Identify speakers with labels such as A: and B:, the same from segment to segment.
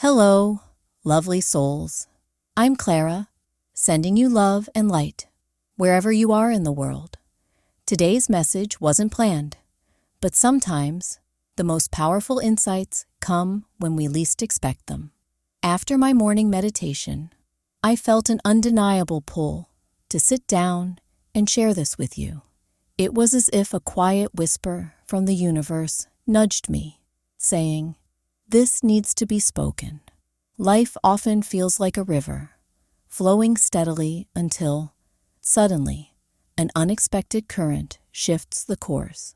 A: Hello, lovely souls. I'm Clara, sending you love and light, wherever you are in the world. Today's message wasn't planned, but sometimes the most powerful insights come when we least expect them. After my morning meditation, I felt an undeniable pull to sit down and share this with you. It was as if a quiet whisper from the universe nudged me, saying, "This needs to be spoken." Life often feels like a river, flowing steadily until, suddenly, an unexpected current shifts the course.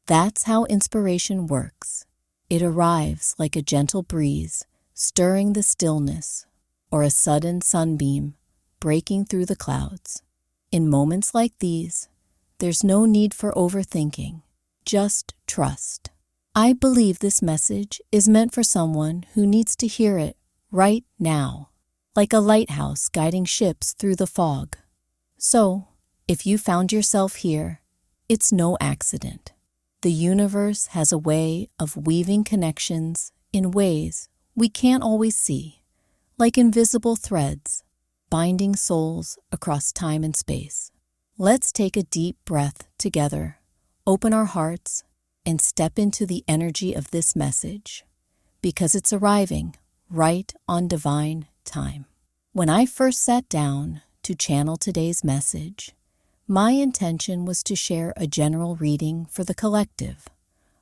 A: That's how inspiration works. It arrives like a gentle breeze, stirring the stillness, or a sudden sunbeam breaking through the clouds. In moments like these, there's no need for overthinking, just trust. I believe this message is meant for someone who needs to hear it right now, like a lighthouse guiding ships through the fog. So, if you found yourself here, it's no accident. The universe has a way of weaving connections in ways we can't always see, like invisible threads, binding souls across time and space. Let's take a deep breath together, open our hearts, and step into the energy of this message, because it's arriving right on divine time. When I first sat down to channel today's message, my intention was to share a general reading for the collective,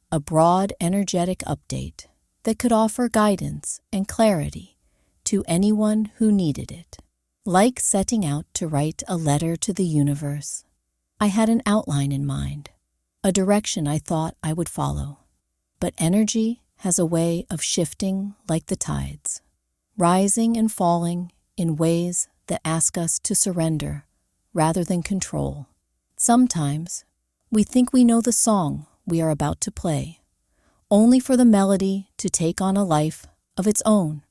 A: a broad energetic update that could offer guidance and clarity to anyone who needed it. Like setting out to write a letter to the universe, I had an outline in mind, a direction I thought I would follow. But energy has a way of shifting like the tides, rising and falling in ways that ask us to surrender rather than control. Sometimes we think we know the song we are about to play, only for the melody to take on a life of its own,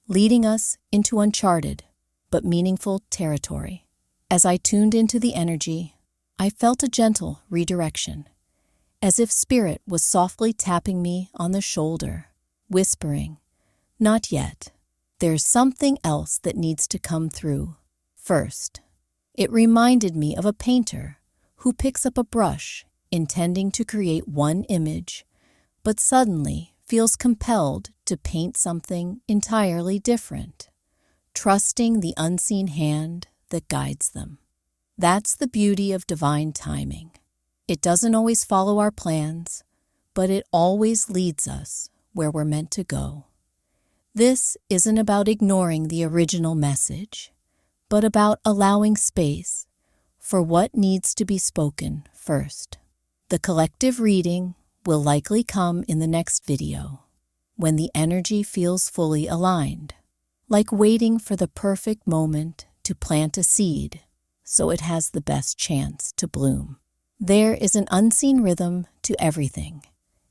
A: leading us into uncharted but meaningful territory. As I tuned into the energy, I felt a gentle redirection, as if spirit was softly tapping me on the shoulder, whispering, "Not yet. There's something else that needs to come through first." It reminded me of a painter who picks up a brush intending to create one image, but suddenly feels compelled to paint something entirely different, trusting the unseen hand that guides them. That's the beauty of divine timing. It doesn't always follow our plans, but it always leads us where we're meant to go. This isn't about ignoring the original message, but about allowing space for what needs to be spoken first. The collective reading will likely come in the next video, when the energy feels fully aligned, like waiting for the perfect moment to plant a seed so it has the best chance to bloom. There is an unseen rhythm to everything,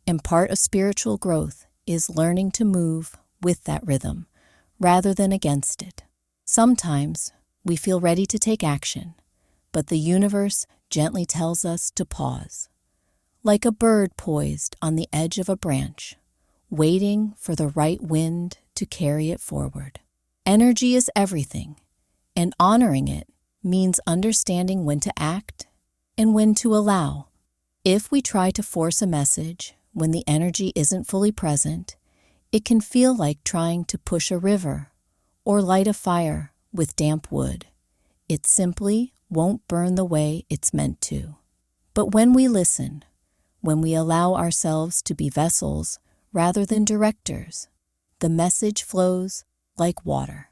A: and part of spiritual growth is learning to move with that rhythm rather than against it. Sometimes we feel ready to take action, but the universe gently tells us to pause, like a bird poised on the edge of a branch, waiting for the right wind to carry it forward. Energy is everything, and honoring it means understanding when to act and when to allow. If we try to force a message when the energy isn't fully present, it can feel like trying to push a river or light a fire with damp wood. It simply won't burn the way it's meant to. But when we listen, when we allow ourselves to be vessels rather than directors, the message flows like water,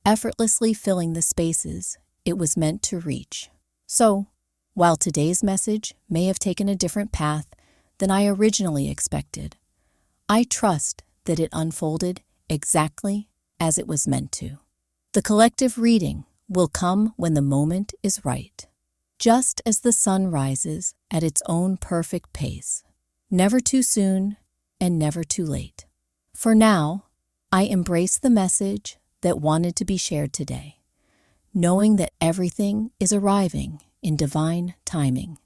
A: effortlessly filling the spaces it was meant to reach. So, while today's message may have taken a different path than I originally expected, I trust that it unfolded exactly as it was meant to. The collective reading will come when the moment is right, just as the sun rises at its own perfect pace, never too soon and never too late. For now, I embrace the message that wanted to be shared today, knowing that everything is arriving in divine timing.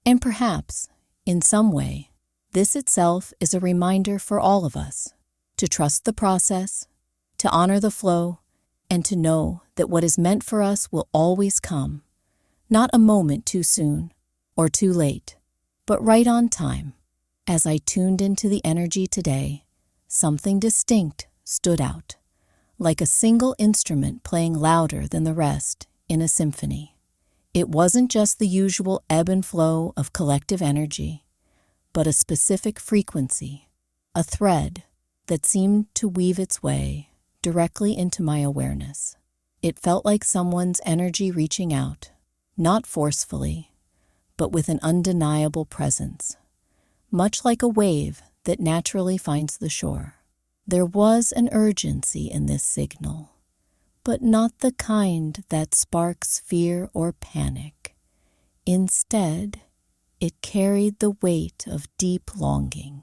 A: And perhaps, in some way, this itself is a reminder for all of us to trust the process, to honor the flow, and to know that what is meant for us will always come, not a moment too soon or too late, but right on time. As I tuned into the energy today, something distinct stood out, like a single instrument playing louder than the rest in a symphony. It wasn't just the usual ebb and flow of collective energy, but a specific frequency, a thread that seemed to weave its way directly into my awareness. It felt like someone's energy reaching out, not forcefully, but with an undeniable presence, much like a wave that naturally finds the shore. There was an urgency in this signal, but not the kind that sparks fear or panic. Instead, it carried the weight of deep longing,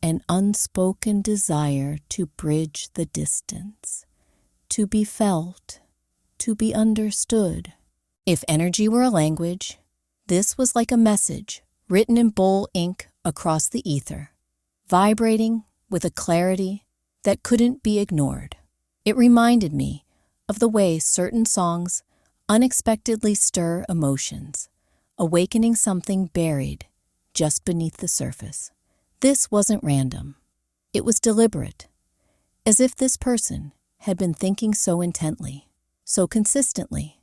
A: an unspoken desire to bridge the distance, to be felt, to be understood. If energy were a language, this was like a message written in bold ink across the ether, vibrating with a clarity that couldn't be ignored. It reminded me of the way certain songs unexpectedly stir emotions, awakening something buried just beneath the surface. This wasn't random. It was deliberate, as if this person had been thinking so intently, so consistently,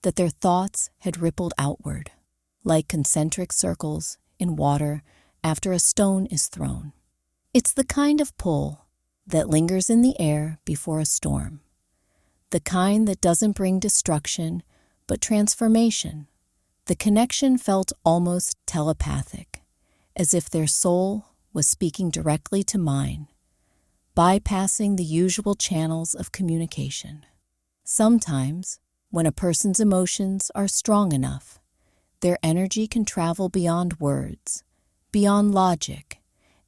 A: that their thoughts had rippled outward, like concentric circles in water after a stone is thrown. It's the kind of pull that lingers in the air before a storm, the kind that doesn't bring destruction, but transformation. The connection felt almost telepathic, as if their soul was speaking directly to mine, bypassing the usual channels of communication. Sometimes, when a person's emotions are strong enough, their energy can travel beyond words, beyond logic,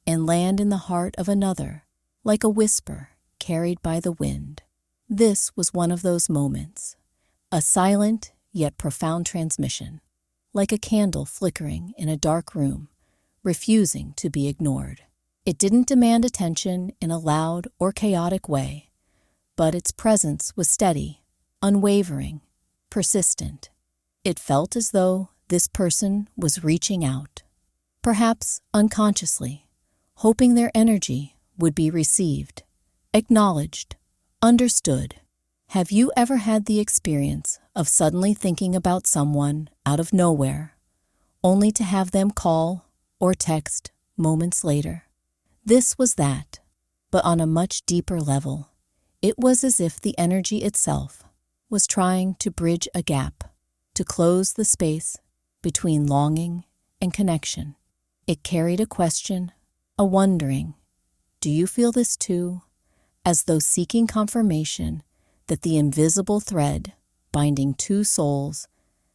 A: and land in the heart of another, like a whisper carried by the wind. This was one of those moments, a silent yet profound transmission, like a candle flickering in a dark room, refusing to be ignored. It didn't demand attention in a loud or chaotic way, but its presence was steady, unwavering, persistent. It felt as though this person was reaching out, perhaps unconsciously, hoping their energy would be received, acknowledged, understood. Have you ever had the experience of suddenly thinking about someone out of nowhere, only to have them call or text moments later? This was that, but on a much deeper level. It was as if the energy itself was trying to bridge a gap, to close the space between longing and connection. It carried a question, a wondering, do you feel this too? As though seeking confirmation that the invisible thread binding two souls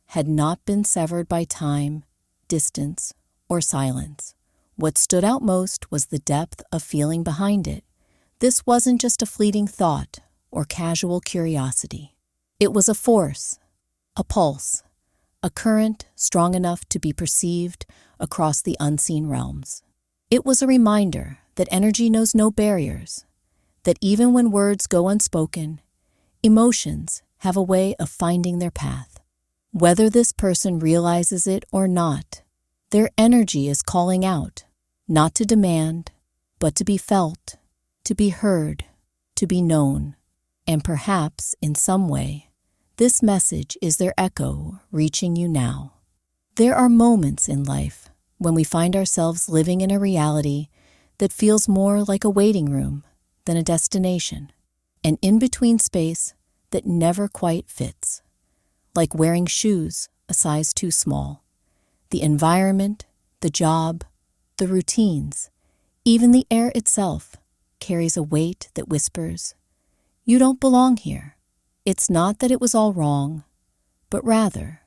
A: had not been severed by time, distance, or silence. What stood out most was the depth of feeling behind it. This wasn't just a fleeting thought or casual curiosity. It was a force, a pulse, a current strong enough to be perceived across the unseen realms. It was a reminder that energy knows no barriers, that even when words go unspoken, emotions have a way of finding their path. Whether this person realizes it or not, their energy is calling out, not to demand, but to be felt, to be heard, to be known. And perhaps, in some way, this message is their echo reaching you now. There are moments in life when we find ourselves living in a reality that feels more like a waiting room than a destination, an in-between space that never quite fits, like wearing shoes a size too small. The environment, the job, the routines, even the air itself carries a weight that whispers, "You don't belong here." It's not that it was all wrong, but rather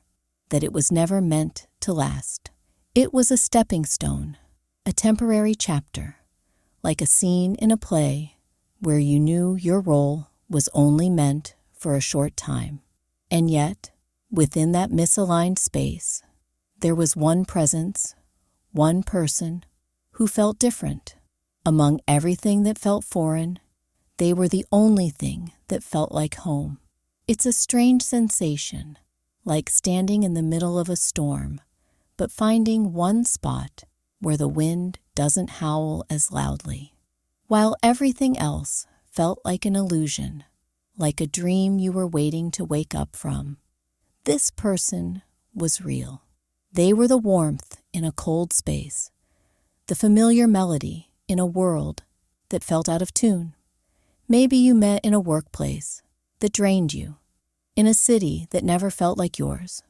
A: that it was never meant to last. It was a stepping stone, a temporary chapter, like a scene in a play where you knew your role was only meant for a short time. And yet, within that misaligned space, there was one presence, one person who felt different. Among everything that felt foreign, they were the only thing that felt like home. It's a strange sensation, like standing in the middle of a storm, but finding one spot where the wind doesn't howl as loudly, while everything else felt like an illusion, like a dream you were waiting to wake up from. This person was real. They were the warmth in a cold space, the familiar melody in a world that felt out of tune. Maybe you met in a workplace that drained you, in a city that never felt like yours,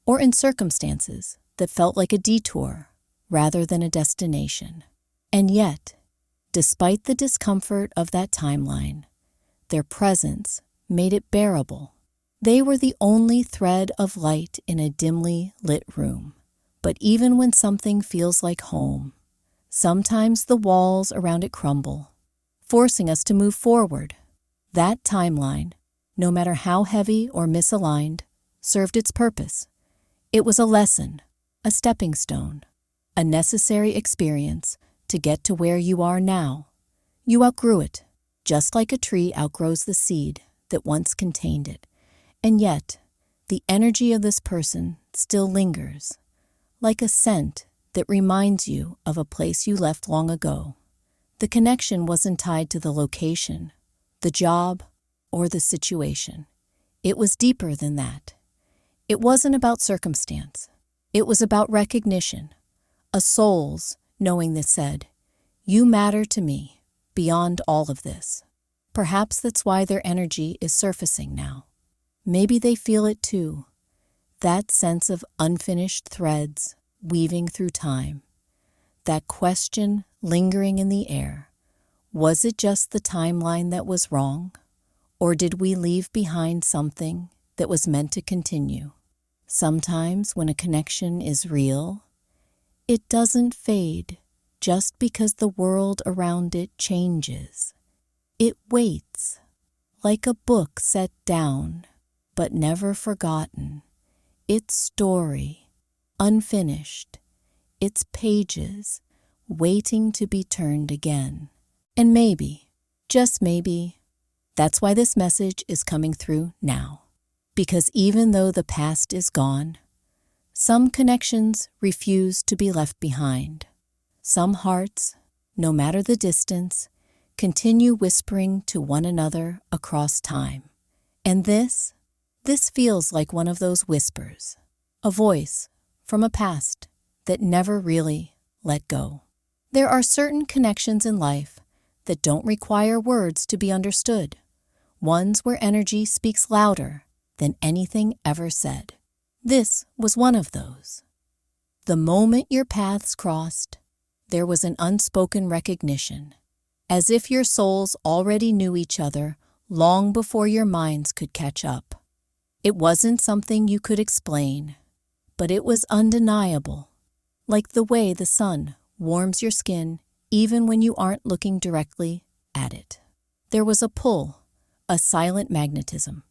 A: or in circumstances that felt like a detour rather than a destination. And yet, despite the discomfort of that timeline, their presence made it bearable. They were the only thread of light in a dimly lit room. But even when something feels like home, sometimes the walls around it crumble, forcing us to move forward. That timeline, no matter how heavy or misaligned, served its purpose. It was a lesson, a stepping stone, a necessary experience to get to where you are now. You outgrew it, just like a tree outgrows the seed that once contained it. And yet, the energy of this person still lingers, like a scent that reminds you of a place you left long ago. The connection wasn't tied to the location, the job, or the situation. It was deeper than that. It wasn't about circumstance. It was about recognition, a soul's knowing that said, "You matter to me beyond all of this." Perhaps that's why their energy is surfacing now. Maybe they feel it too, that sense of unfinished threads weaving through time, that question lingering in the air. Was it just the timeline that was wrong, or did we leave behind something that was meant to continue? Sometimes when a connection is real, it doesn't fade just because the world around it changes. It waits, like a book set down, but never forgotten, its story, unfinished, its pages waiting to be turned again. And maybe, just maybe, that's why this message is coming through now. Because even though the past is gone, some connections refuse to be left behind. Some hearts, no matter the distance, continue whispering to one another across time. And this feels like one of those whispers, a voice from a past that never really let go. There are certain connections in life that don't require words to be understood, ones where energy speaks louder than anything ever said. This was one of those. The moment your paths crossed, there was an unspoken recognition, as if your souls already knew each other long before your minds could catch up. It wasn't something you could explain, but it was undeniable, like the way the sun warms your skin even when you aren't looking directly at it. There was a pull, a silent magnetism,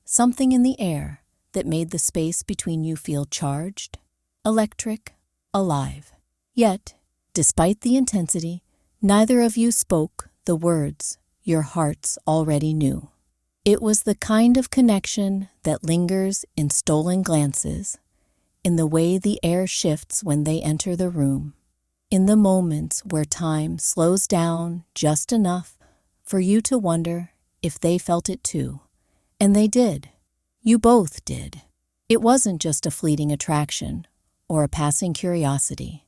A: something in the air that made the space between you feel charged, electric, alive. Yet, despite the intensity, neither of you spoke the words your hearts already knew. It was the kind of connection that lingers in stolen glances, in the way the air shifts when they enter the room, in the moments where time slows down just enough for you to wonder if they felt it too. And they did. You both did. It wasn't just a fleeting attraction or a passing curiosity.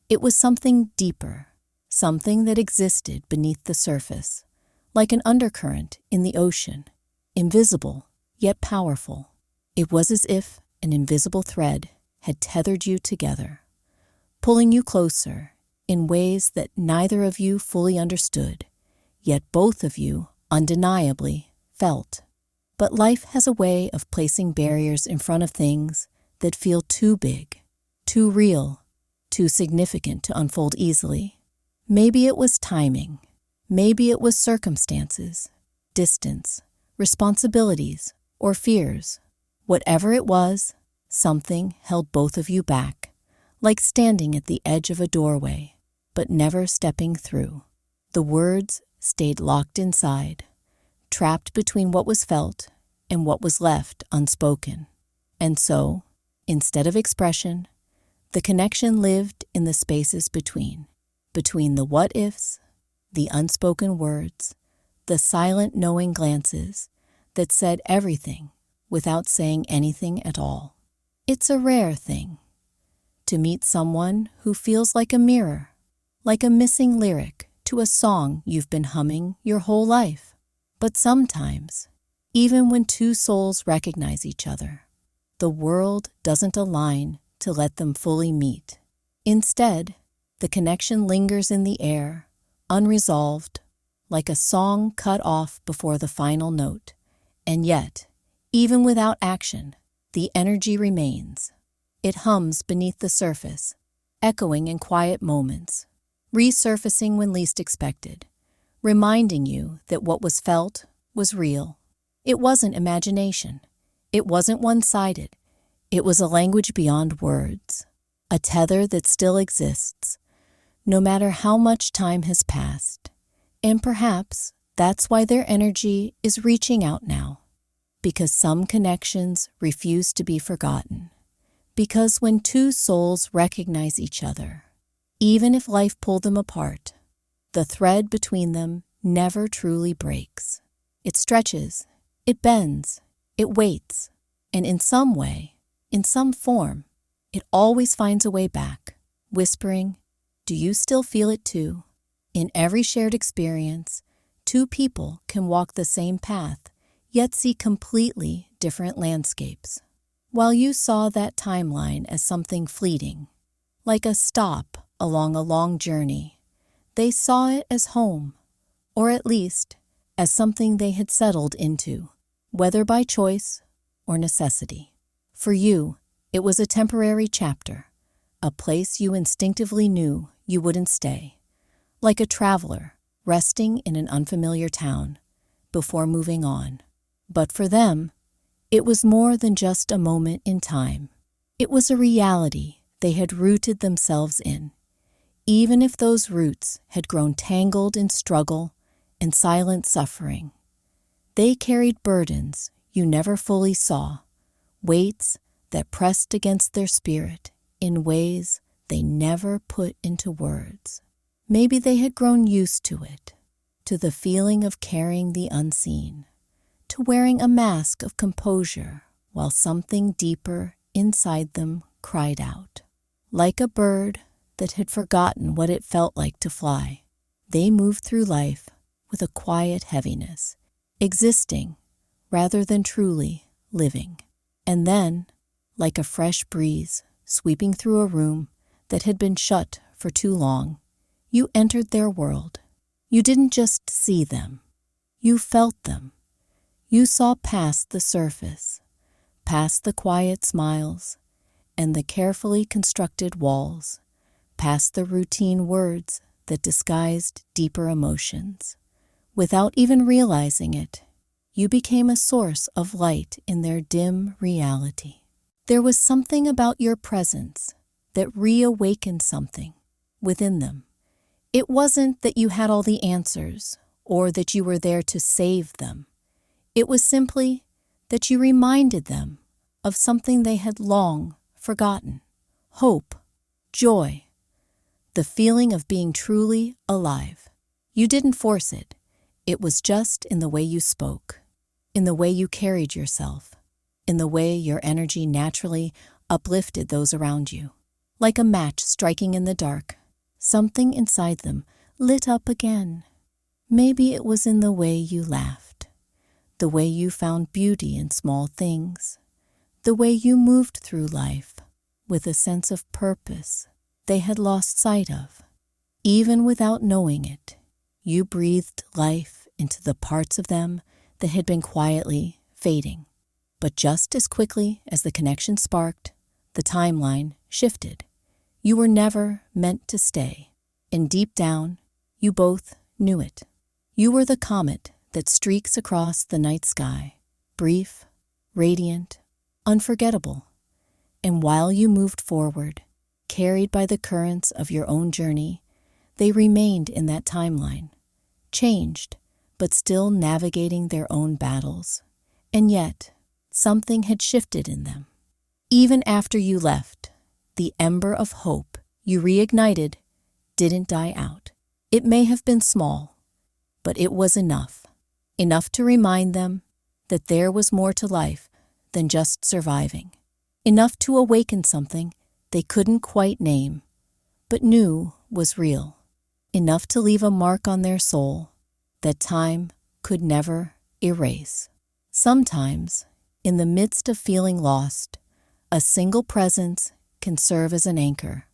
A: It was something deeper, something that existed beneath the surface, like an undercurrent in the ocean, invisible yet powerful. It was as if an invisible thread had tethered you together, pulling you closer in ways that neither of you fully understood, yet both of you undeniably felt. But life has a way of placing barriers in front of things that feel too big, too real, too significant to unfold easily. Maybe it was timing. Maybe it was circumstances, distance, responsibilities, or fears. Whatever it was, something held both of you back, like standing at the edge of a doorway, but never stepping through. The words stayed locked inside, trapped between what was felt and what was left unspoken. And so, instead of expression, the connection lived in the spaces between the what-ifs, the unspoken words, the silent knowing glances that said everything without saying anything at all. It's a rare thing to meet someone who feels like a mirror, like a missing lyric to a song you've been humming your whole life. But sometimes, even when two souls recognize each other, the world doesn't align to let them fully meet. Instead, the connection lingers in the air, unresolved, like a song cut off before the final note. And yet, even without action, the energy remains. It hums beneath the surface, echoing in quiet moments, resurfacing when least expected, reminding you that what was felt was real. It wasn't imagination. It wasn't one-sided. It was a language beyond words, a tether that still exists, no matter how much time has passed. And perhaps that's why their energy is reaching out now, because some connections refuse to be forgotten. Because when two souls recognize each other, even if life pulled them apart, the thread between them never truly breaks. It stretches, it bends, it waits, and in some way, in some form, it always finds a way back, whispering, "Do you still feel it too?" In every shared experience, two people can walk the same path, yet see completely different landscapes. While you saw that timeline as something fleeting, like a stop along a long journey, they saw it as home, or at least as something they had settled into, whether by choice or necessity. For you, it was a temporary chapter, a place you instinctively knew you wouldn't stay, like a traveler resting in an unfamiliar town before moving on. But for them, it was more than just a moment in time. It was a reality they had rooted themselves in, even if those roots had grown tangled in struggle and silent suffering. They carried burdens you never fully saw, weights that pressed against their spirit in ways they never put into words. Maybe they had grown used to it, to the feeling of carrying the unseen, to wearing a mask of composure while something deeper inside them cried out. Like a bird that had forgotten what it felt like to fly, they moved through life with a quiet heaviness, existing rather than truly living. And then, like a fresh breeze sweeping through a room that had been shut for too long, you entered their world. You didn't just see them, you felt them. You saw past the surface, past the quiet smiles and the carefully constructed walls, past the routine words that disguised deeper emotions. Without even realizing it, you became a source of light in their dim reality. There was something about your presence that reawakened something within them. It wasn't that you had all the answers or that you were there to save them. It was simply that you reminded them of something they had long forgotten: hope, joy, the feeling of being truly alive. You didn't force it. It was just in the way you spoke, in the way you carried yourself, in the way your energy naturally uplifted those around you. Like a match striking in the dark, something inside them lit up again. Maybe it was in the way you laughed, the way you found beauty in small things, the way you moved through life with a sense of purpose they had lost sight of. Even without knowing it, you breathed life into the parts of them that had been quietly fading. But just as quickly as the connection sparked, the timeline shifted. You were never meant to stay, and deep down, you both knew it. You were the comet that streaks across the night sky, brief, radiant, unforgettable. And while you moved forward, carried by the currents of your own journey, they remained in that timeline, changed, but still navigating their own battles. And yet, something had shifted in them. Even after you left, the ember of hope you reignited didn't die out. It may have been small, but it was enough. Enough to remind them that there was more to life than just surviving. Enough to awaken something they couldn't quite name, but knew was real. Enough to leave a mark on their soul that time could never erase. Sometimes, in the midst of feeling lost, a single presence can serve as an anchor,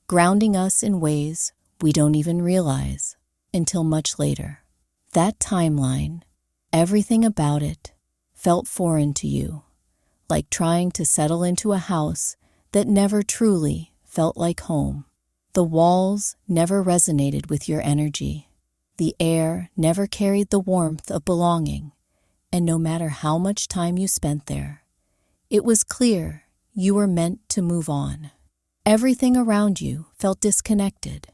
A: grounding us in ways we don't even realize until much later. That timeline, everything about it, felt foreign to you, like trying to settle into a house that never truly felt like home. The walls never resonated with your energy. The air never carried the warmth of belonging, and no matter how much time you spent there, it was clear you were meant to move on. Everything around you felt disconnected,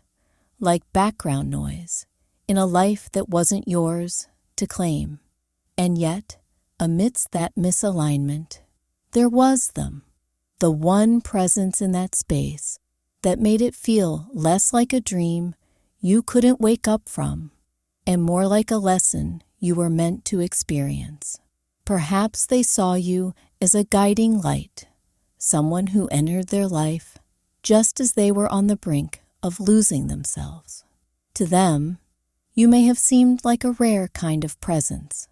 A: like background noise in a life that wasn't yours to claim. And yet, amidst that misalignment, there was them, the one presence in that space that made it feel less like a dream you couldn't wake up from, and more like a lesson you were meant to experience. Perhaps they saw you as a guiding light, someone who entered their life just as they were on the brink of losing themselves. To them, you may have seemed like a rare kind of presence,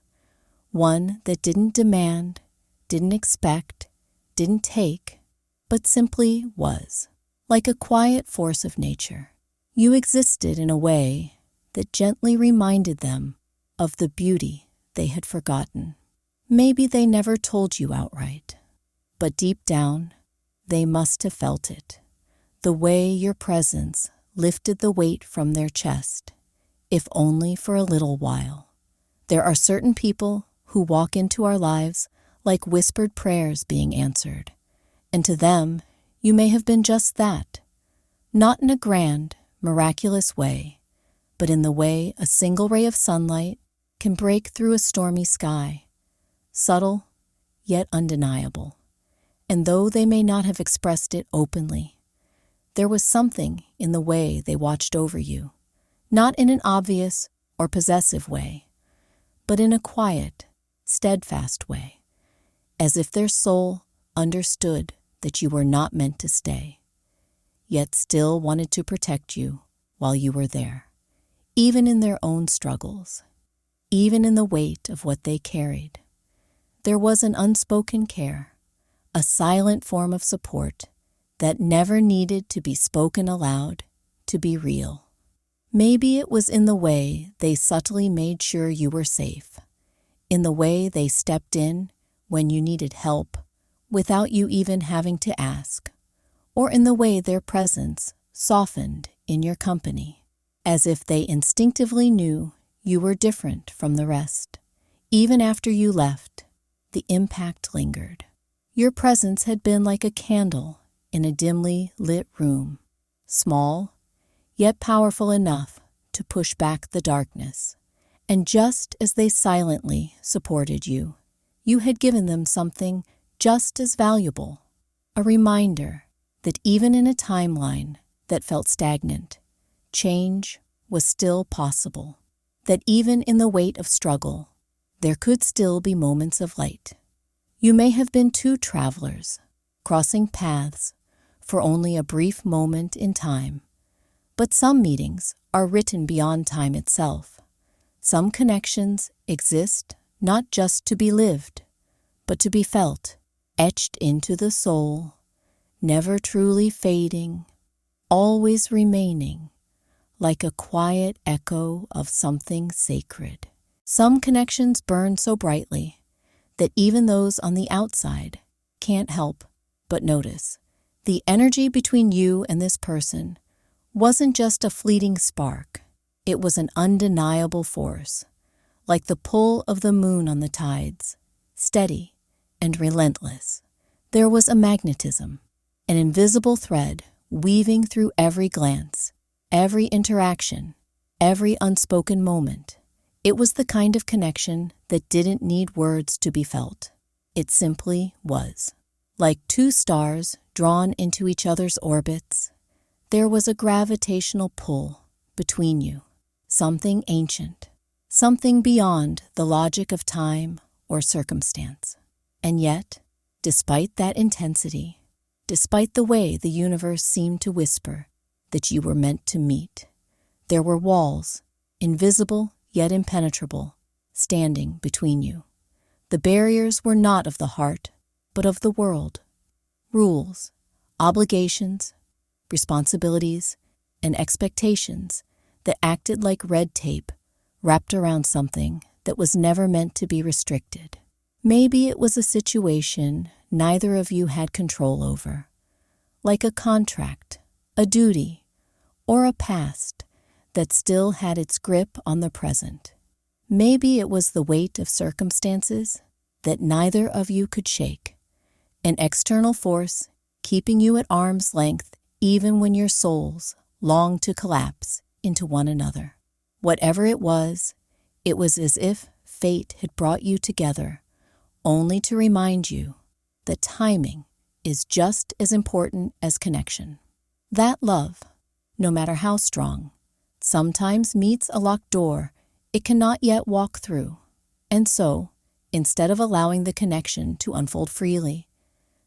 A: one that didn't demand, didn't expect, didn't take, but simply was. Like a quiet force of nature, you existed in a way that gently reminded them of the beauty they had forgotten. Maybe they never told you outright, but deep down, they must have felt it. The way your presence lifted the weight from their chest, if only for a little while. There are certain people who walk into our lives like whispered prayers being answered, and to them, you may have been just that, not in a grand, miraculous way, but in the way a single ray of sunlight can break through a stormy sky, subtle yet undeniable. And though they may not have expressed it openly, there was something in the way they watched over you, not in an obvious or possessive way, but in a quiet, steadfast way, as if their soul understood that you were not meant to stay, yet still wanted to protect you while you were there, even in their own struggles, even in the weight of what they carried. There was an unspoken care, a silent form of support that never needed to be spoken aloud to be real. Maybe it was in the way they subtly made sure you were safe, in the way they stepped in when you needed help without you even having to ask, or in the way their presence softened in your company, as if they instinctively knew you were different from the rest. Even after you left, the impact lingered. Your presence had been like a candle in a dimly lit room, small, yet powerful enough to push back the darkness. And just as they silently supported you, you had given them something just as valuable, a reminder that even in a timeline that felt stagnant, change was still possible, that even in the weight of struggle, there could still be moments of light. You may have been two travelers, crossing paths for only a brief moment in time, but some meetings are written beyond time itself. Some connections exist not just to be lived, but to be felt, etched into the soul, never truly fading, always remaining, like a quiet echo of something sacred. Some connections burn so brightly that even those on the outside can't help but notice. The energy between you and this person wasn't just a fleeting spark. It was an undeniable force, like the pull of the moon on the tides, steady and relentless. There was a magnetism, an invisible thread weaving through every glance, every interaction, every unspoken moment. It was the kind of connection that didn't need words to be felt. It simply was. Like two stars drawn into each other's orbits, there was a gravitational pull between you, something ancient, something beyond the logic of time or circumstance. And yet, despite that intensity, despite the way the universe seemed to whisper that you were meant to meet, there were walls, invisible yet impenetrable, standing between you. The barriers were not of the heart, but of the world. Rules, obligations, responsibilities, and expectations that acted like red tape wrapped around something that was never meant to be restricted. Maybe it was a situation neither of you had control over, like a contract, a duty, or a past that still had its grip on the present. Maybe it was the weight of circumstances that neither of you could shake, an external force keeping you at arm's length even when your souls longed to collapse into one another. Whatever it was as if fate had brought you together, only to remind you that timing is just as important as connection. That love, no matter how strong, sometimes meets a locked door it cannot yet walk through. And so, instead of allowing the connection to unfold freely,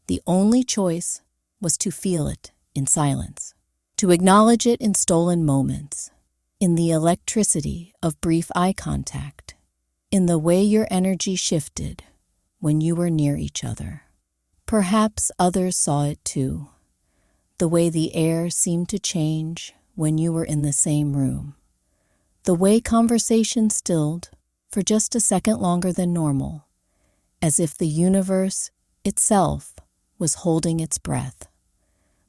A: the only choice was to feel it in silence, to acknowledge it in stolen moments, in the electricity of brief eye contact, in the way your energy shifted when you were near each other. Perhaps others saw it too, the way the air seemed to change when you were in the same room, the way conversation stilled for just a second longer than normal, as if the universe itself was holding its breath.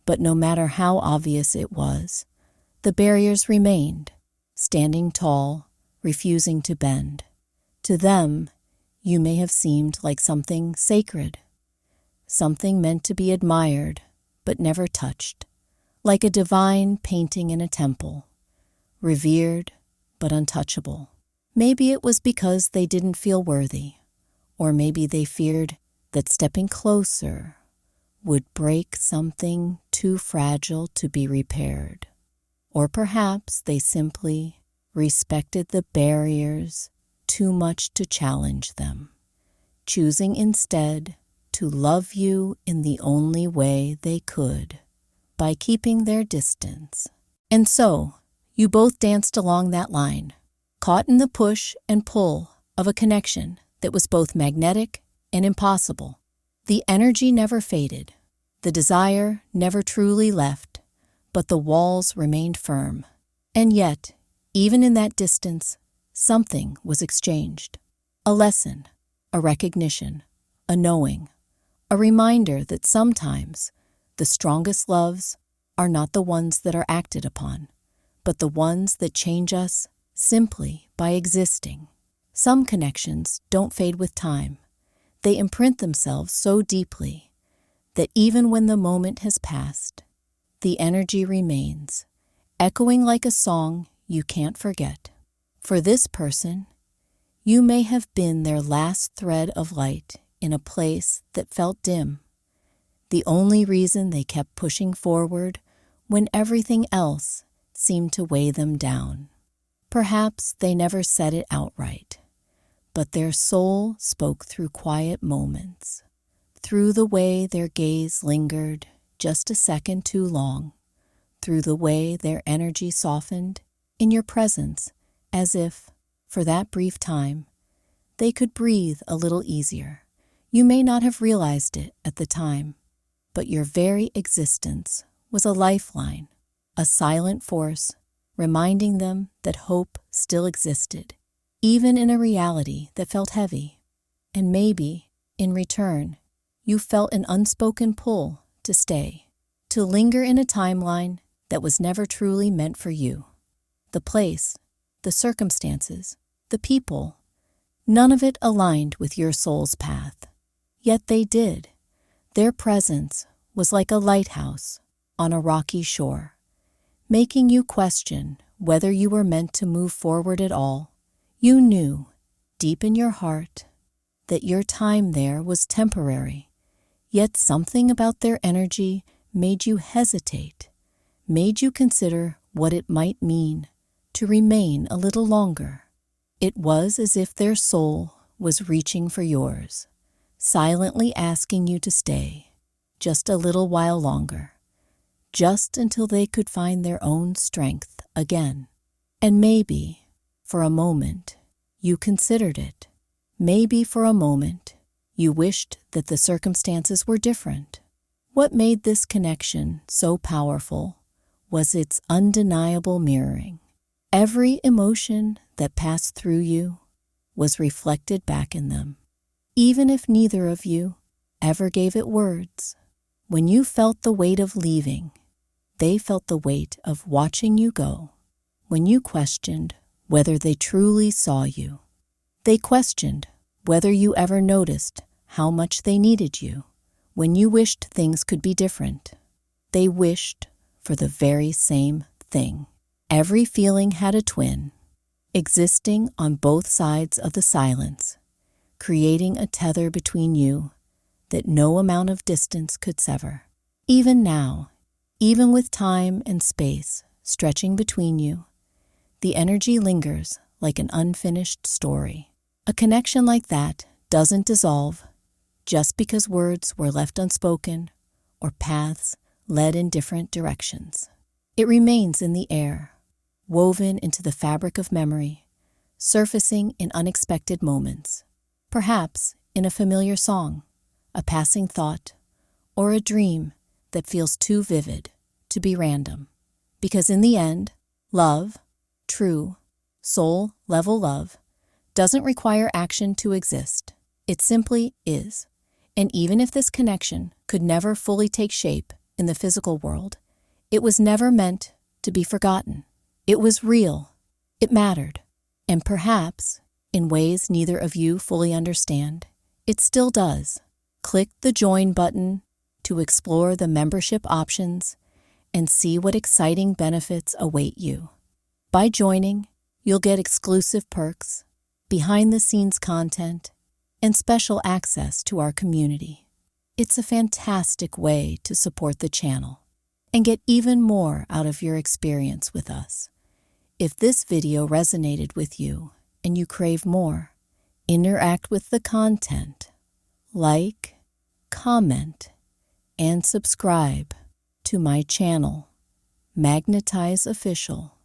A: But no matter how obvious it was, the barriers remained, standing tall, refusing to bend. To them, you may have seemed like something sacred, something meant to be admired but never touched, like a divine painting in a temple, revered but untouchable. Maybe it was because they didn't feel worthy, or maybe they feared that stepping closer would break something too fragile to be repaired. Or perhaps they simply respected the barriers too much to challenge them, choosing instead to love you in the only way they could, by keeping their distance. And so, you both danced along that line, caught in the push and pull of a connection that was both magnetic and impossible. The energy never faded, the desire never truly left, but the walls remained firm. And yet, even in that distance, something was exchanged. A lesson, a recognition, a knowing, a reminder that sometimes the strongest loves are not the ones that are acted upon, but the ones that change us simply by existing. Some connections don't fade with time. They imprint themselves so deeply that even when the moment has passed, the energy remains, echoing like a song you can't forget. For this person, you may have been their last thread of light in a place that felt dim, the only reason they kept pushing forward when everything else seemed to weigh them down. Perhaps they never said it outright, but their soul spoke through quiet moments, through the way their gaze lingered just a second too long, through the way their energy softened in your presence, as if, for that brief time, they could breathe a little easier. You may not have realized it at the time, but your very existence was a lifeline, a silent force reminding them that hope still existed, even in a reality that felt heavy. And maybe, in return, you felt an unspoken pull to stay, to linger in a timeline that was never truly meant for you. The place, the circumstances, the people, none of it aligned with your soul's path. Yet they did. Their presence was like a lighthouse on a rocky shore, making you question whether you were meant to move forward at all. You knew, deep in your heart, that your time there was temporary, yet something about their energy made you hesitate, made you consider what it might mean to remain a little longer. It was as if their soul was reaching for yours, silently asking you to stay just a little while longer, just until they could find their own strength again. And maybe, for a moment, you considered it. Maybe for a moment, you wished that the circumstances were different. What made this connection so powerful was its undeniable mirroring. Every emotion that passed through you was reflected back in them, even if neither of you ever gave it words. When you felt the weight of leaving, they felt the weight of watching you go. When you questioned whether they truly saw you, they questioned whether you ever noticed how much they needed you. When you wished things could be different, they wished for the very same thing. Every feeling had a twin, existing on both sides of the silence, creating a tether between you that no amount of distance could sever. Even now, even with time and space stretching between you, the energy lingers like an unfinished story. A connection like that doesn't dissolve just because words were left unspoken or paths led in different directions. It remains in the air, woven into the fabric of memory, surfacing in unexpected moments, perhaps in a familiar song, a passing thought, or a dream that feels too vivid to be random. Because in the end, love, true, soul-level love, doesn't require action to exist. It simply is. And even if this connection could never fully take shape in the physical world, it was never meant to be forgotten. It was real. It mattered. And perhaps, in ways neither of you fully understand, it still does. Click the join button to explore the membership options and see what exciting benefits await you. By joining, you'll get exclusive perks, behind-the-scenes content, and special access to our community. It's a fantastic way to support the channel and get even more out of your experience with us. If this video resonated with you and you crave more, interact with the content, like, comment, and subscribe to my channel, Magnetize Official.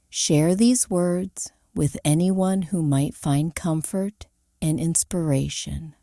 A: Share these words with anyone who might find comfort and inspiration.